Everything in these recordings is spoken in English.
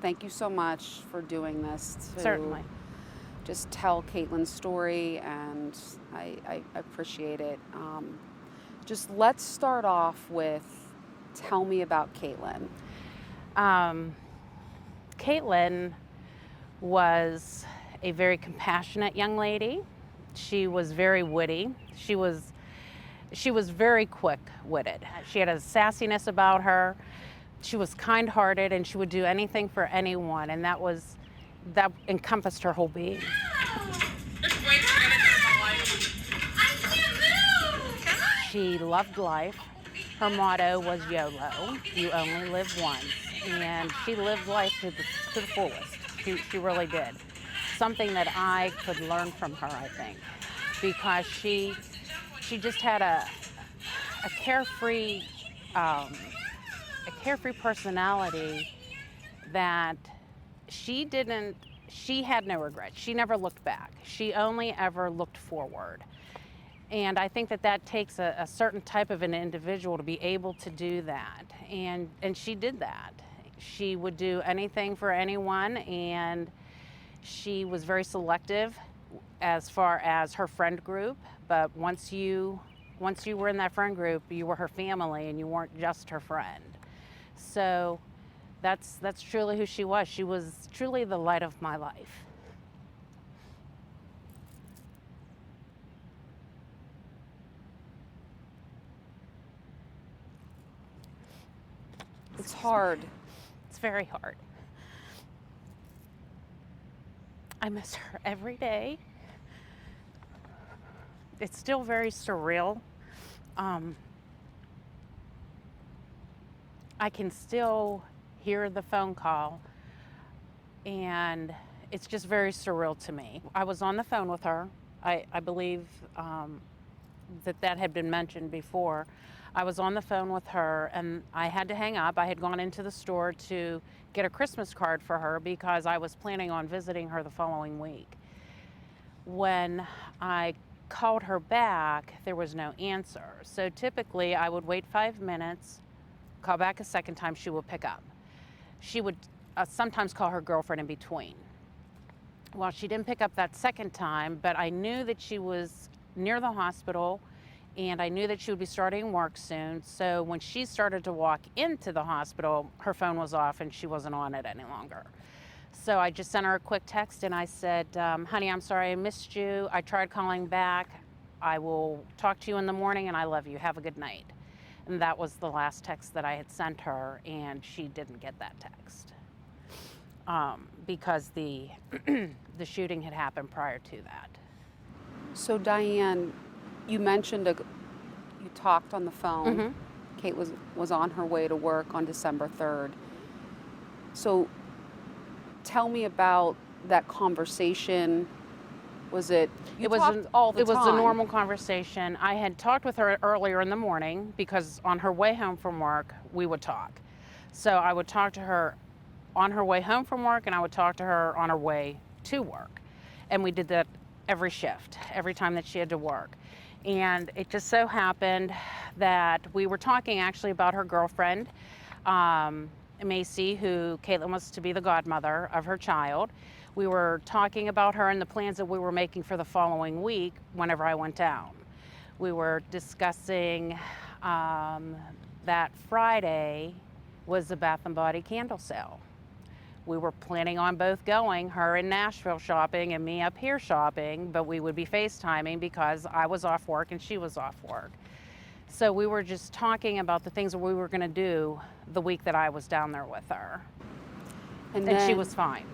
thank you so much for doing this. Certainly. Just tell Caitlyn's story, and I appreciate it. Just let's start off with, tell me about Caitlyn. Caitlyn was a very compassionate young lady. She was very witty. She was very quick-witted. She had a sassiness about her. She was kind-hearted, and she would do anything for anyone, and that encompassed her whole being. She loved life. Her motto was YOLO, you only live once, and she lived life to the fullest. She really did. Something that I could learn from her, I think, because she just had a carefree personality that she had no regrets. She never looked back. She only ever looked forward. And I think that takes a certain type of an individual to be able to do that. And she did that. She would do anything for anyone, and she was very selective as far as her friend group. But once you were in that friend group, you were her family, and you weren't just her friend. So that's truly who she was. She was truly the light of my life. It's hard. It's very hard. I miss her every day. It's still very surreal. I can still hear the phone call, and it's just very surreal to me. I was on the phone with her. I believe that had been mentioned before. I was on the phone with her, and I had to hang up. I had gone into the store to get a Christmas card for her because I was planning on visiting her the following week. When I called her back, there was no answer. So typically I would wait 5 minutes, call back a second time, she would pick up. She would sometimes call her girlfriend in between. Well, she didn't pick up that second time, but I knew that she was near the hospital, and I knew that she would be starting work soon. So when she started to walk into the hospital, her phone was off and she wasn't on it any longer. So I just sent her a quick text and I said, honey, I'm sorry I missed you. I tried calling back. I will talk to you in the morning, and I love you. Have a good night. And that was the last text that I had sent her, and she didn't get that text because the shooting had happened prior to that. So Diane, you mentioned you talked on the phone. Mm-hmm. Kate was on her way to work on December 3rd. So tell me about that conversation. Was it, you talked all the time? It was a normal conversation. I had talked with her earlier in the morning because on her way home from work, we would talk. So I would talk to her on her way home from work, and I would talk to her on her way to work. And we did that every shift, every time that she had to work. And it just so happened that we were talking actually about her girlfriend, Macy, who Caitlyn was to be the godmother of her child. We were talking about her and the plans that we were making for the following week whenever I went down. We were discussing that Friday was the Bath and Body candle sale. We were planning on both going, her in Nashville shopping and me up here shopping, but we would be FaceTiming because I was off work and she was off work. So we were just talking about the things that we were going to do the week that I was down there with her. And she was fine.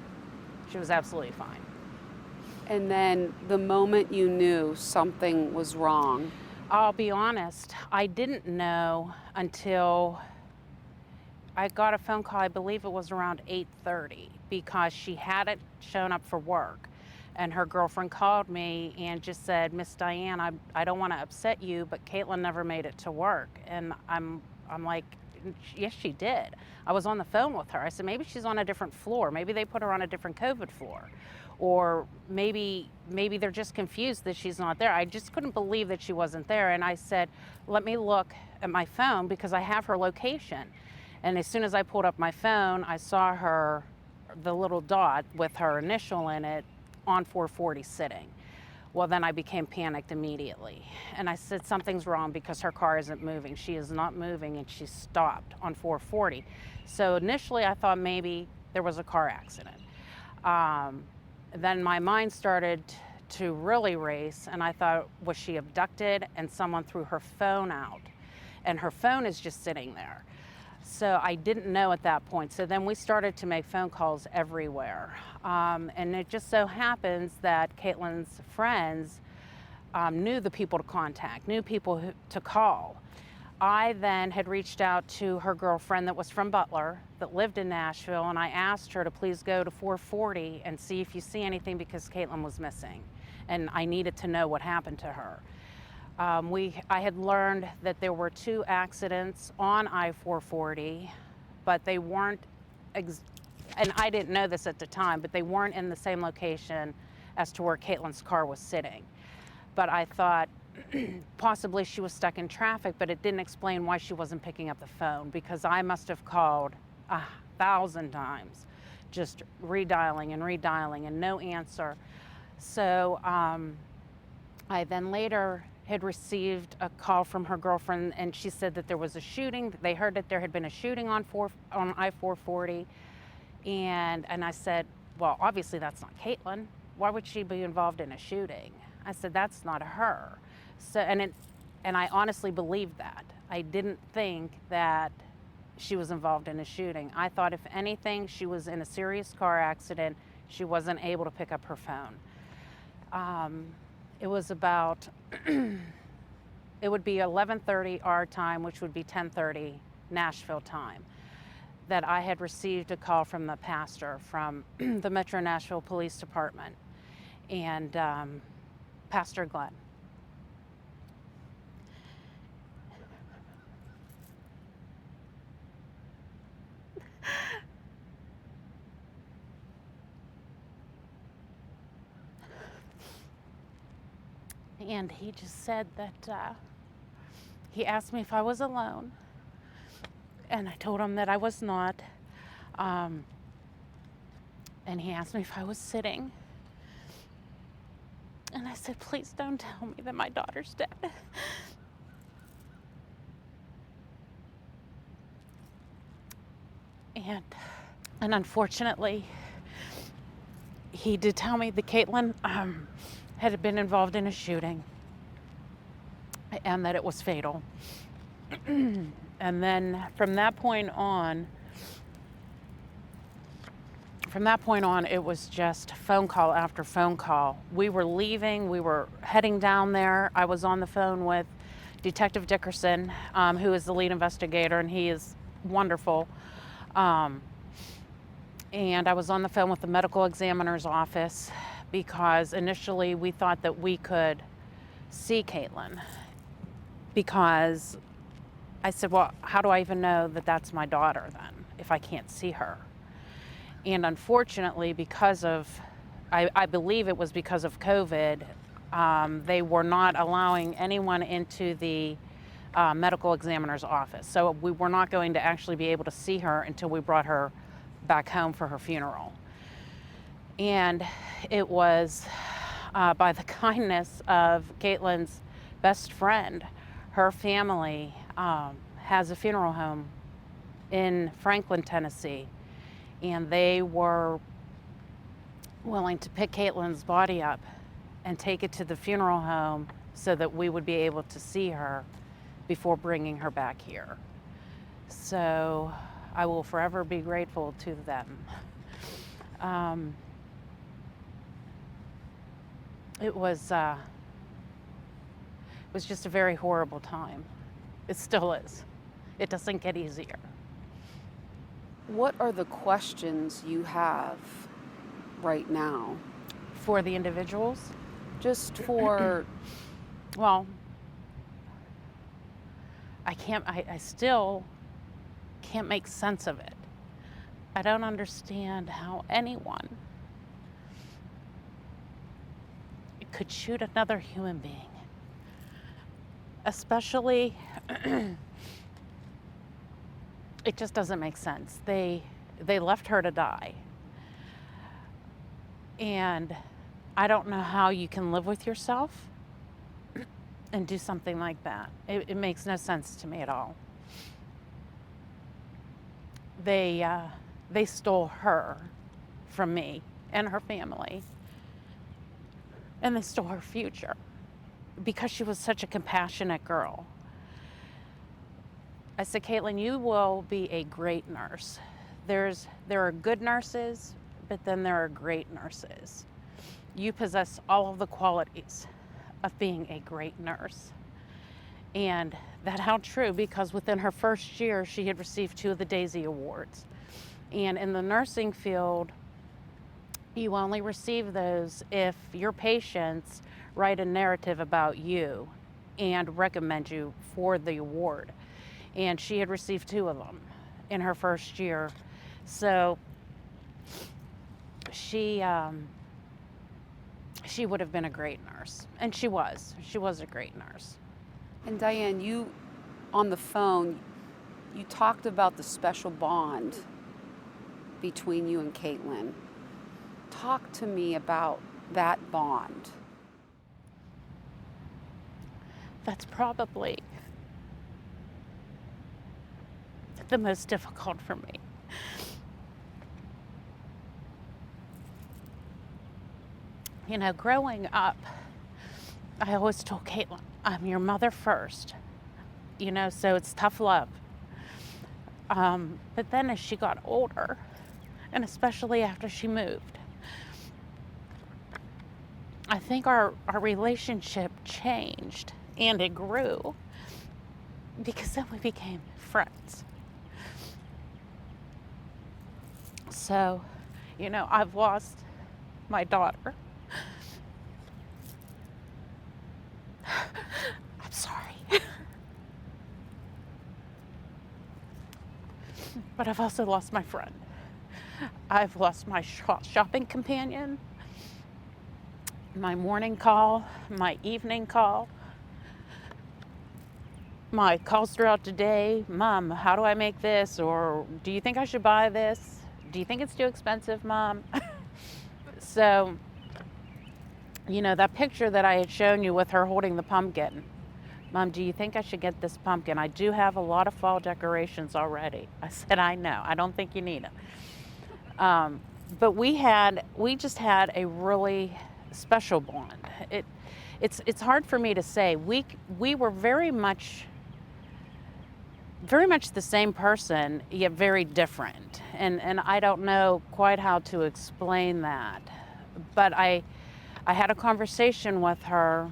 She was absolutely fine. And then the moment you knew something was wrong? I'll be honest, I didn't know until I got a phone call, I believe it was around 8:30, because she hadn't shown up for work. And her girlfriend called me and just said, Miss Diane, I don't want to upset you, but Caitlyn never made it to work. And I'm like, yes, she did. I was on the phone with her. I said, maybe she's on a different floor. Maybe they put her on a different COVID floor. Or maybe they're just confused that she's not there. I just couldn't believe that she wasn't there. And I said, let me look at my phone because I have her location. And as soon as I pulled up my phone, I saw her the little dot with her initial in it on 440 sitting. Well, then I became panicked immediately. And I said, something's wrong because her car isn't moving. She is not moving, and she stopped on 440. So initially I thought maybe there was a car accident. Then my mind started to really race, and I thought, was she abducted and someone threw her phone out? And her phone is just sitting there. So I didn't know at that point. So then we started to make phone calls everywhere. And it just so happens that Caitlyn's friends knew the people to contact, knew people to call. I then had reached out to her girlfriend that was from Butler, that lived in Nashville, and I asked her to please go to 440 and see if you see anything, because Caitlyn was missing, and I needed to know what happened to her. I had learned that there were 2 accidents on I-440, but they weren't, and I didn't know this at the time, but they weren't in the same location as to where Caitlyn's car was sitting. But I thought possibly she was stuck in traffic, but it didn't explain why she wasn't picking up the phone, because I must have called 1,000 times, just redialing and no answer. So I then later had received a call from her girlfriend, and she said that there was a shooting. They heard that there had been a shooting on I-440, and I said, well, obviously that's not Caitlyn. Why would she be involved in a shooting? I said, that's not her. So, and I honestly believed that. I didn't think that she was involved in a shooting. I thought, if anything, she was in a serious car accident. She wasn't able to pick up her phone. It was about, it would be 11:30 our time, which would be 10:30 Nashville time, that I had received a call from the pastor from the Metro Nashville Police Department, and Pastor Glenn. And he just said that he asked me if I was alone, and I told him that I was not. And he asked me if I was sitting, and I said, please don't tell me that my daughter's dead. And unfortunately, he did tell me that Caitlyn had been involved in a shooting, and that it was fatal. And then from that point on, it was just phone call after phone call. We were leaving, we were heading down there. I was on the phone with Detective Dickerson, who is the lead investigator, and he is wonderful. And I was on the phone with the medical examiner's office, because initially we thought that we could see Caitlyn, because I said, well, how do I even know that that's my daughter then, if I can't see her? And unfortunately, because of, I believe it was because of COVID, they were not allowing anyone into the medical examiner's office. So we were not going to actually be able to see her until we brought her back home for her funeral. And it was by the kindness of Caitlyn's best friend. Her family has a funeral home in Franklin, Tennessee, and they were willing to pick Caitlyn's body up and take it to the funeral home so that we would be able to see her before bringing her back here. So I will forever be grateful to them. It was just a very horrible time. It still is. It doesn't get easier. What are the questions you have right now? For the individuals? Just for... Well, I still can't make sense of it. I don't understand how anyone could shoot another human being. Especially, it just doesn't make sense. They left her to die. And I don't know how you can live with yourself and do something like that. It makes no sense to me at all. They stole her from me and her family, and they stole her future because she was such a compassionate girl. I said, Caitlyn, you will be a great nurse. There are good nurses, but then there are great nurses. You possess all of the qualities of being a great nurse. And that held true because within her first year, she had received 2 of the Daisy Awards. And in the nursing field, you only receive those if your patients write a narrative about you and recommend you for the award. And she had received 2 of them in her first year. So she would have been a great nurse. And she was a great nurse. And Diane, you, on the phone, you talked about the special bond between you and Caitlyn. Talk to me about that bond. That's probably the most difficult for me. You know, growing up, I always told Caitlyn, I'm your mother first, you know, so it's tough love. But then as she got older, and especially after she moved, I think our relationship changed and it grew because then we became friends. So, you know, I've lost my daughter. I'm sorry. But I've also lost my friend. I've lost my shopping companion, my morning call, my evening call, my calls throughout the day. Mom, how do I make this? Or do you think I should buy this? Do you think it's too expensive, Mom? So, you know, that picture that I had shown you with her holding the pumpkin. Mom, do you think I should get this pumpkin? I do have a lot of fall decorations already. I said, I know. I don't think you need them. But we just had a really special bond. It's hard for me to say. We were very much the same person, yet very different. And I don't know quite how to explain that. But I had a conversation with her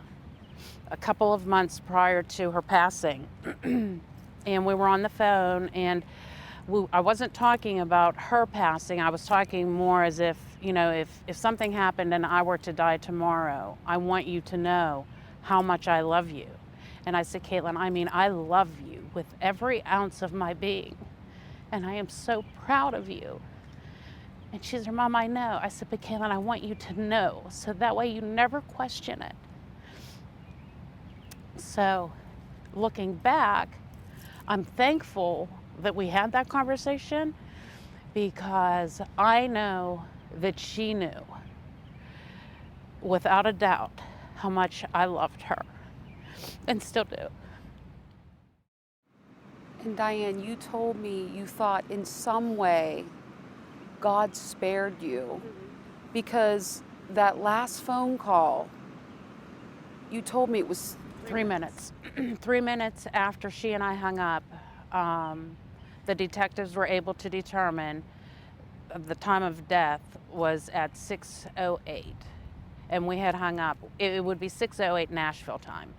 a couple of months prior to her passing. And we were on the phone, and I wasn't talking about her passing. I was talking more as if, you know, if something happened and I were to die tomorrow, I want you to know how much I love you. And I said, Caitlyn, I mean, I love you with every ounce of my being. And I am so proud of you. And she said, Mom, I know. I said, but Caitlyn, I want you to know, so that way you never question it. So looking back, I'm thankful that we had that conversation because I know that she knew without a doubt how much I loved her and still do. And Diane, you told me you thought in some way God spared you because that last phone call, you told me it was 3 minutes. 3 minutes after she and I hung up, the detectives were able to determine the time of death was at 6:08, and we had hung up. It would be 6:08 Nashville time,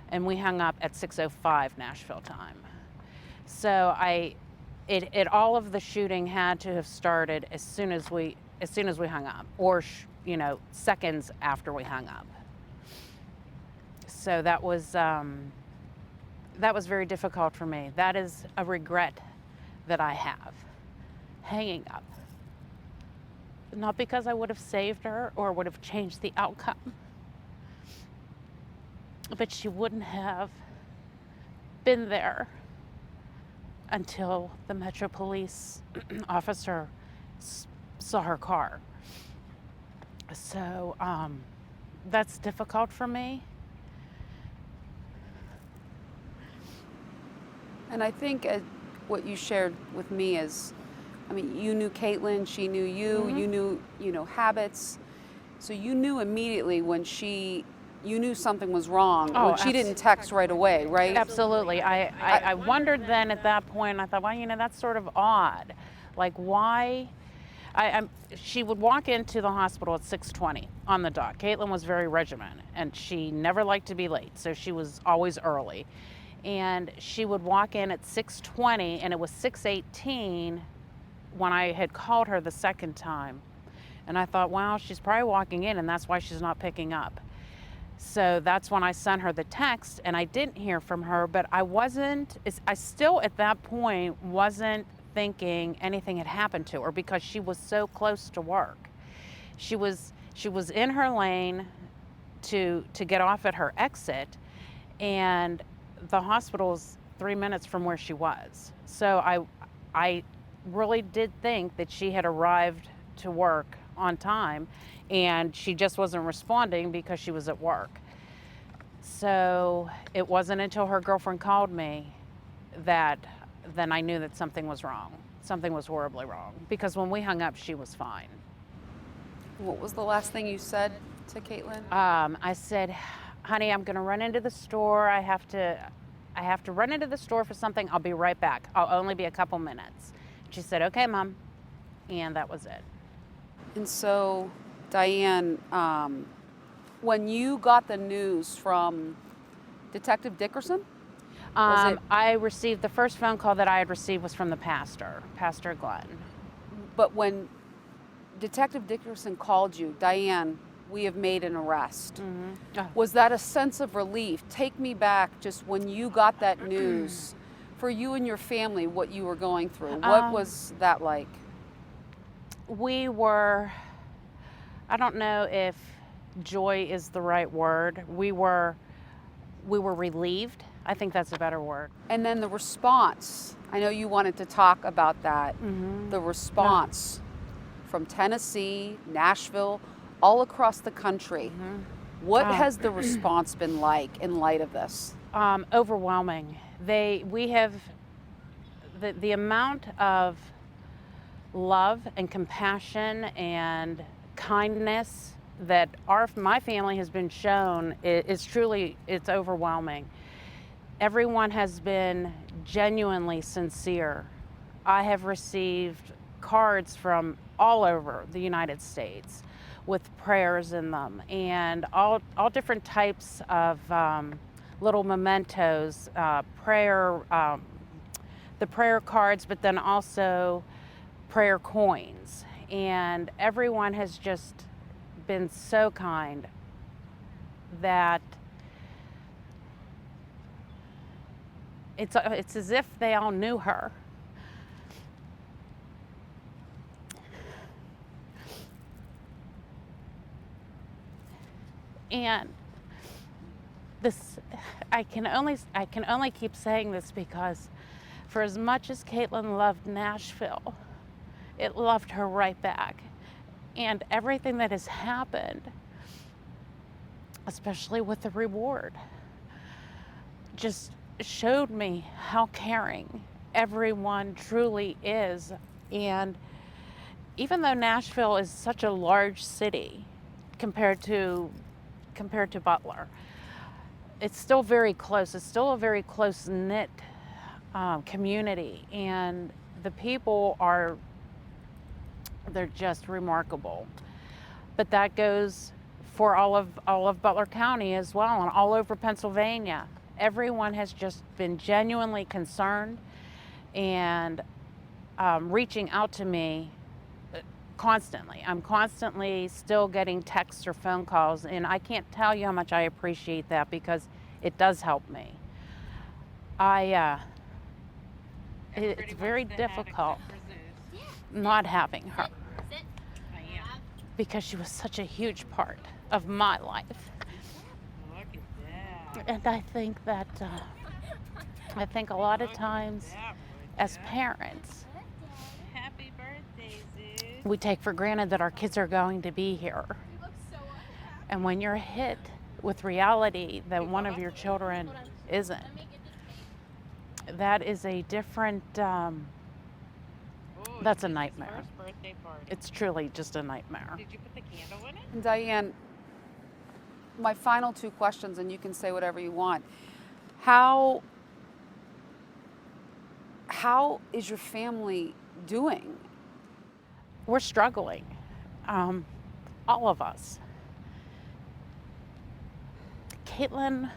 and we hung up at 6:05 Nashville time. So all of the shooting had to have started as soon as we hung up, or you know, seconds after we hung up. So that was very difficult for me. That is a regret that I have, hanging up. Not because I would have saved her or would have changed the outcome, but she wouldn't have been there until the Metro Police officer saw her car. So that's difficult for me. And I think what you shared with me is, I mean, you knew Caitlyn, she knew you, you knew, habits. So you knew immediately when you knew something was wrong, when she didn't text right away, right? Absolutely. I wondered then at that point, I thought, well, that's sort of odd. Like, why? She would walk into the hospital at 6:20 on the dot. Caitlyn was very regimented, and she never liked to be late, so she was always early. And she would walk in at 6:20, and it was 6:18 when I had called her the second time. And I thought, wow, she's probably walking in, and that's why she's not picking up. So that's when I sent her the text, and I didn't hear from her, but I still at that point wasn't thinking anything had happened to her because she was so close to work. She was in her lane to get off at her exit, and the hospital's 3 minutes from where she was. So I really did think that she had arrived to work on time, and she just wasn't responding because she was at work. So it wasn't until her girlfriend called me that then I knew that something was wrong. Something was horribly wrong, because when we hung up, she was fine. What was the last thing you said to Caitlyn? I said, honey, I'm gonna run into the store. I have to run into the store for something. I'll be right back. I'll only be a couple minutes. She said, okay, Mom. And that was it. And so, Diane, when you got the news from Detective Dickerson, I received the first phone call that I had received was from the Pastor Glenn. But when Detective Dickerson called you, Diane, we have made an arrest. Was that a sense of relief? Take me back just when you got that news for you and your family, what you were going through. What was that like? We were, I don't know if joy is the right word. We were relieved. I think that's a better word. And then the response, I know you wanted to talk about that. The response from Tennessee, Nashville, all across the country. What has the response been like in light of this? Overwhelming. We have the amount of love and compassion and kindness that my family has been shown is truly, it's overwhelming. Everyone has been genuinely sincere. I have received cards from all over the United States with prayers in them, and all different types of little mementos, the prayer cards, but then also prayer coins. And everyone has just been so kind that it's as if they all knew her. And this, I can only keep saying this because for as much as Caitlyn loved Nashville, it loved her right back. And everything that has happened, especially with the reward, just showed me how caring everyone truly is. And even though Nashville is such a large city compared to Butler, it's still very close. It's still a very close-knit community, and the people they're just remarkable. But that goes for all of Butler County as well, and all over Pennsylvania. Everyone has just been genuinely concerned and reaching out to me constantly. I'm constantly still getting texts or phone calls, and I can't tell you how much I appreciate that, because it does help me. It's very difficult not having her, because she was such a huge part of my life. And I think that a lot of times as parents, we take for granted that our kids are going to be here. And when you're hit with reality that one of your children isn't, that is a different, that's a nightmare. It's truly just a nightmare. Did you put the candle in it? And Diane, my final two questions, and you can say whatever you want. How is your family doing? We're struggling, all of us. Caitlyn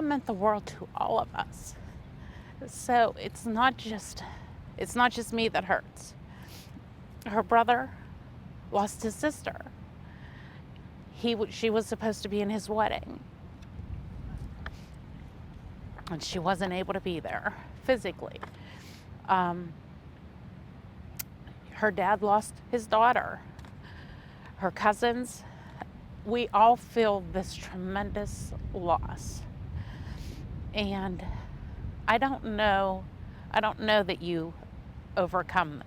meant the world to all of us. So it's not just me that hurts. Her brother lost his sister. She was supposed to be in his wedding, and she wasn't able to be there physically. Her dad lost his daughter. Her cousins. We all feel this tremendous loss. And I don't know that you overcome that.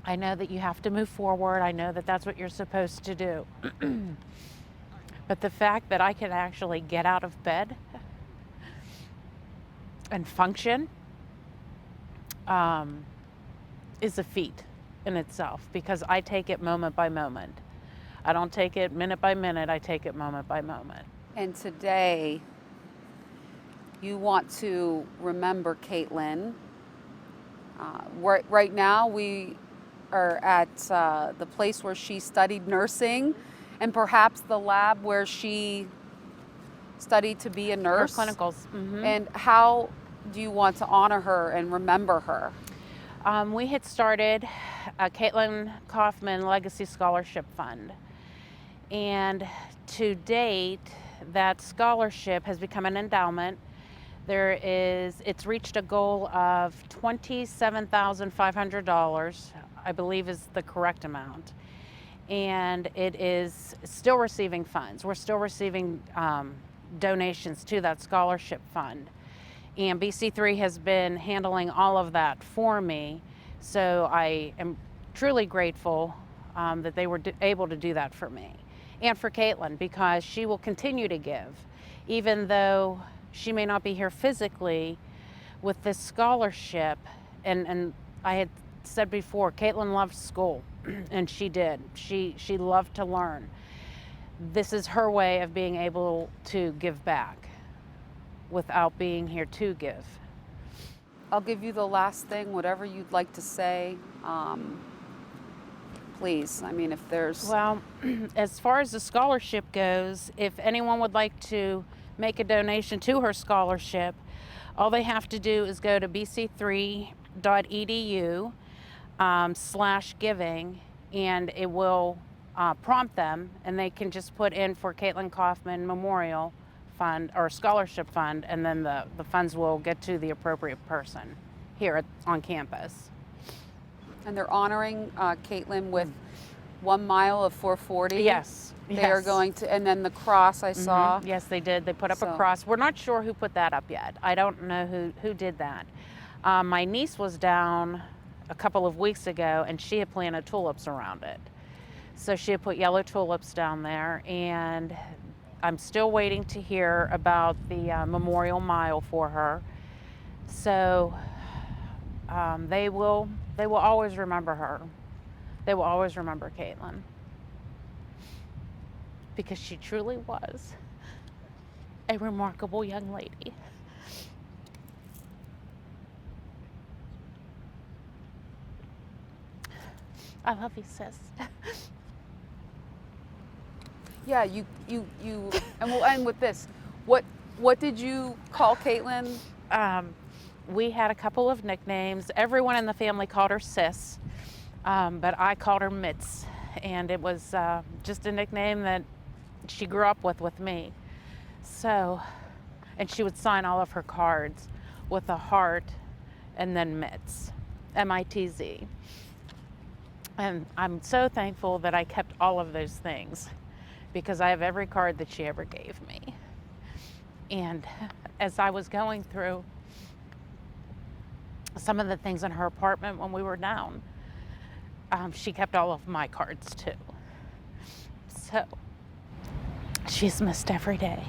I know that you have to move forward. I know that that's what you're supposed to do. But the fact that I can actually get out of bed and function is a feat in itself, because I take it moment by moment. I don't take it minute by minute, I take it moment by moment. And today, you want to remember Caitlyn. Right now, we are at the place where she studied nursing, and perhaps the lab where she studied to be a nurse. Her clinicals. Mm-hmm. And how do you want to honor her and remember her? We had started a Caitlyn Kaufman Legacy Scholarship Fund. And to date, that scholarship has become an endowment. It's reached a goal of $27,500, I believe is the correct amount. And it is still receiving funds. We're still receiving donations to that scholarship fund. And BC3 has been handling all of that for me. So I am truly grateful that they were able to do that for me. And for Caitlyn, because she will continue to give, even though she may not be here physically. With this scholarship, and I had said before, Caitlyn loved school, and she did. She loved to learn. This is her way of being able to give back without being here to give. I'll give you the last thing, whatever you'd like to say. Please, I mean, if there's... Well, as far as the scholarship goes, if anyone would like to make a donation to her scholarship, all they have to do is go to bc3.edu/giving, and it will prompt them, and they can just put in for Caitlyn Kaufman Memorial Fund or Scholarship Fund, and then the funds will get to the appropriate person here on campus. And they're honoring Caitlyn with 1 mile of 440. Yes. They are going to, and then the cross I saw. Yes, they did. They put up a cross. We're not sure who put that up yet. I don't know who did that. My niece was down a couple of weeks ago, and she had planted tulips around it. So she had put yellow tulips down there, and I'm still waiting to hear about the memorial mile for her. So they will always remember her. They will always remember Caitlyn, because she truly was a remarkable young lady. I love you, sis. Yeah, you, and we'll end with this. What did you call Caitlyn? We had a couple of nicknames. Everyone in the family called her Sis, but I called her Mitts, and it was just a nickname that she grew up with me. So, and she would sign all of her cards with a heart and then Mitts, M-I-T-Z. And I'm so thankful that I kept all of those things, because I have every card that she ever gave me. And as I was going through some of the things in her apartment when we were down, She kept all of my cards too. So she's missed every day.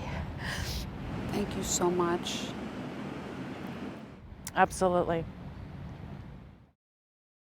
Thank you so much. Absolutely.